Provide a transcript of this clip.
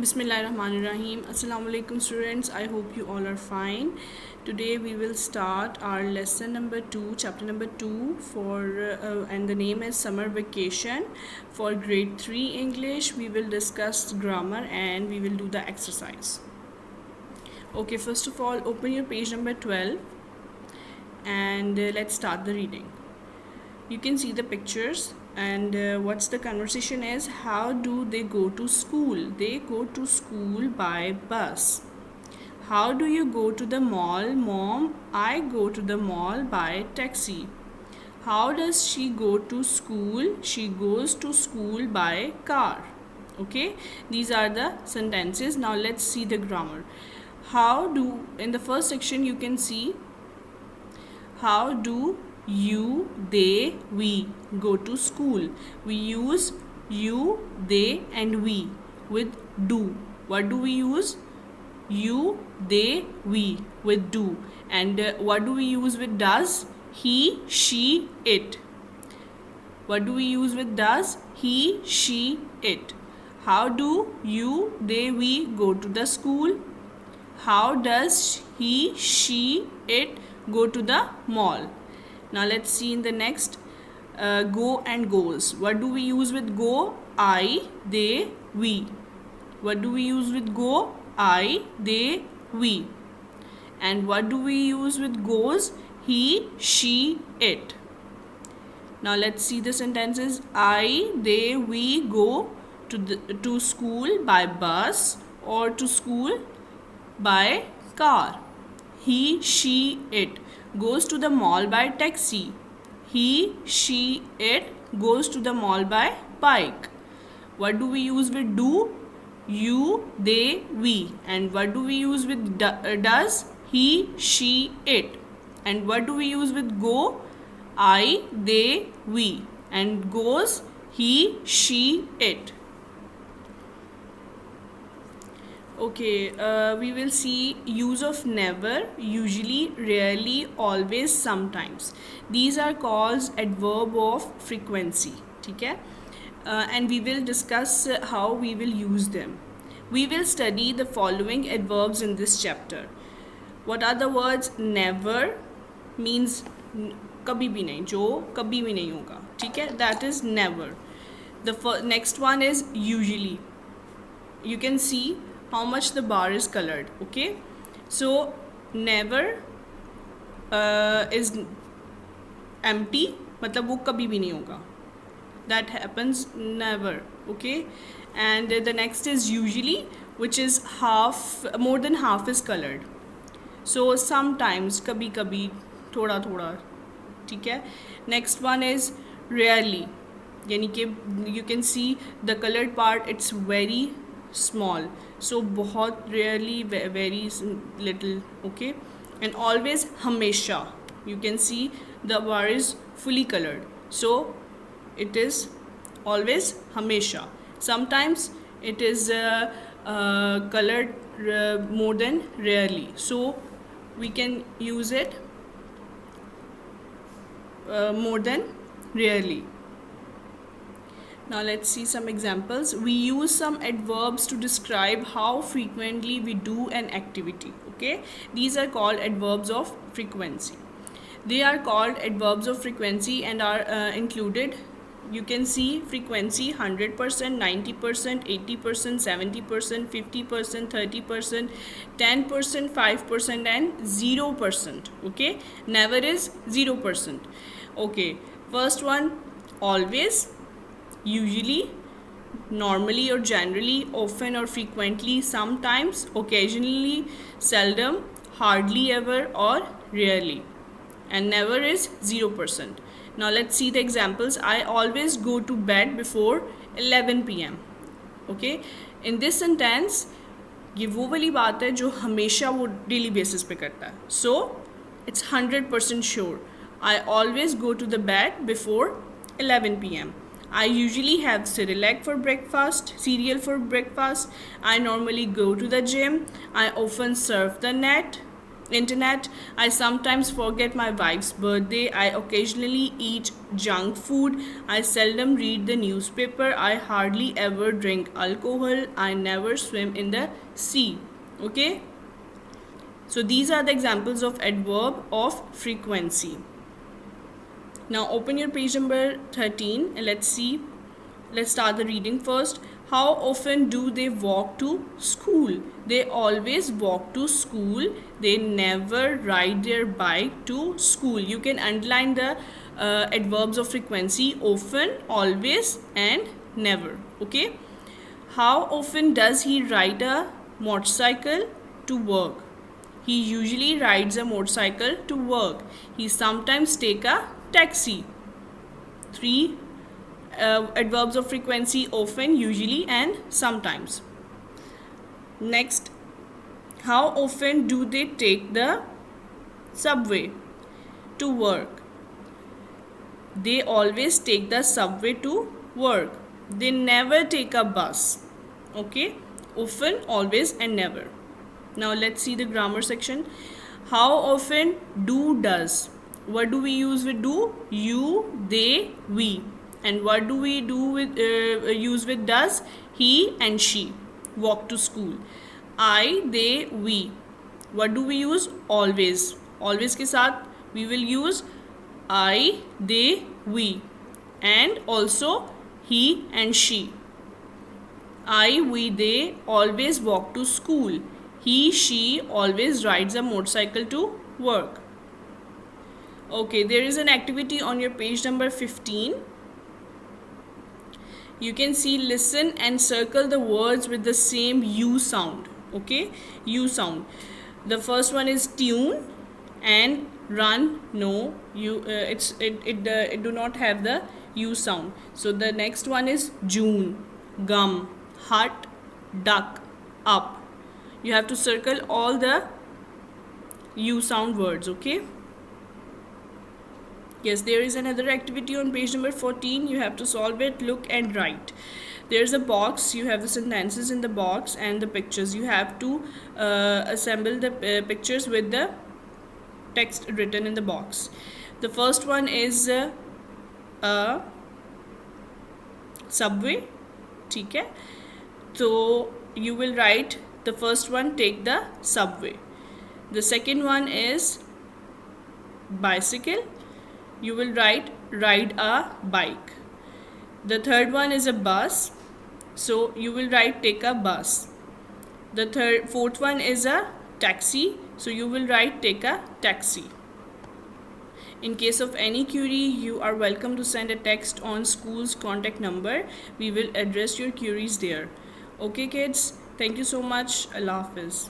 Bismillahirrahmanirrahim. Assalamu alaikum students. I hope you all are fine. Today we will start our lesson number 2, chapter number 2 and the name is Summer Vacation. For grade 3 English, we will discuss grammar and we will do the exercise. Okay, first of all, open your page number 12 and let's start the reading. You can see the pictures and what's the conversation is, how do they go to school? They go to school by bus. How do you go to the mall? Mom, I go to the mall by taxi. How does she go to school? She goes to school by car. Okay, these are the sentences. Now let's see the grammar. In the first section you can see, how do you, they, we go to school? We use you, they and we with do. What do we use? You, they, we with do. And what do we use with does? He, she, it. What do we use with does? He, she, it. How do you, they, we go to the school? How does he, she, it go to the mall? Now let's see in the next, go and goes. What do we use with go? I, they, we. What do we use with go? I, they, we. And what do we use with goes? He, she, it. Now let's see the sentences. I, they, we go to school by bus or to school by car. He, she, it goes to the mall by taxi. He, she, it goes to the mall by bike. What do we use with do? You, they, we. And what do we use with does? He, she, it. And what do we use with go? I, they, we. And goes? He, she, it. Okay, we will see use of never, usually, rarely, always, sometimes. These are called adverb of frequency. Okay? And we will discuss how we will use them. We will study the following adverbs in this chapter. What are the words? Never means कभी भी नहीं, जो कभी भी नहीं होगा. ठीक है? That is never. The next one is usually. You can see how much the bar is colored. Okay, so never is empty, मतलब वो कभी भी नहीं होगा. That happens never. Okay, and the next is usually, which is more than half is colored. So sometimes, कभी कभी, थोड़ा थोड़ा. ठीक है. Next one is rarely, यानी कि you can see the colored part, it's very small, so बहुत rarely, very little. Okay, and always हमेशा, you can see the bar is fully colored, so it is always हमेशा. Sometimes it is colored more than rarely, so we can use it more than rarely. Now let's see some examples. We use some adverbs to describe how frequently we do an activity. Okay, these are called adverbs of frequency. They are called adverbs of frequency and are included. You can see frequency 100%, 90%, 80%, 70%, 50%, 30%, 10%, 5% and 0%. Okay, never is 0%. Okay, first one, always, usually, normally or generally, often or frequently, sometimes, occasionally, seldom, hardly ever or rarely. And never is 0%. Now let's see the examples. I always go to bed before 11 p.m. Okay, in this sentence ये वो वाली बात है जो हमेशा वो daily basis पे करता है. So it's 100% sure. I always go to the bed before 11 p.m. I usually have cereal for breakfast. I normally go to the gym. I often surf the net. Internet, I sometimes forget my wife's birthday. I occasionally eat junk food. I seldom read the newspaper. I hardly ever drink alcohol. I never swim in the sea. Okay? So these are the examples of adverb of frequency. Now open your page number 13 and let's see. Let's start the reading first. How often do they walk to school? They always walk to school. They never ride their bike to school. You can underline the adverbs of frequency: often, always, and never. Okay. How often does he ride a motorcycle to work? He usually rides a motorcycle to work. He sometimes take a taxi. 3 adverbs of frequency: often, usually, and sometimes. Next, how often do they take the subway to work? They always take the subway to work. They never take a bus. Okay, often, always, and never. Now let's see the grammar section. How often do, does. What do we use with do? You, they, we. And what do we do with use with does? He and she walk to school. I, they, we. What do we use? Always. Always के साथ we will use I, they, we. And also he and she. I, we, they always walk to school. He, she always rides a motorcycle to work. Okay, there is an activity on your page number 15. You can see, listen and circle the words with the same U sound. Okay, U sound. The first one is tune and run. No, it do not have the U sound. So the next one is June, gum, hut, duck, up. You have to circle all the U sound words. Okay. Yes, there is another activity on page number 14. You have to solve it, look and write. There's a box. You have the sentences in the box and the pictures. You have to assemble the pictures with the text written in the box. The first one is a subway. ठीक है? So you will write the first one, take the subway. The second one is bicycle. You will write ride a bike. The third one is a bus. So you will write take a bus. The fourth one is a taxi. So you will write take a taxi. In case of any query, you are welcome to send a text on school's contact number. We will address your queries there. Okay kids, thank you so much. Allah Hafiz.